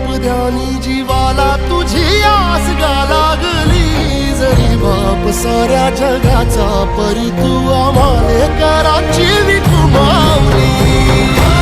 पदयानी जीवाला तुझी आस गा लागली। जरी बाप साऱ्या जगाचा परी तू आम्हाले कराची विठू माऊली।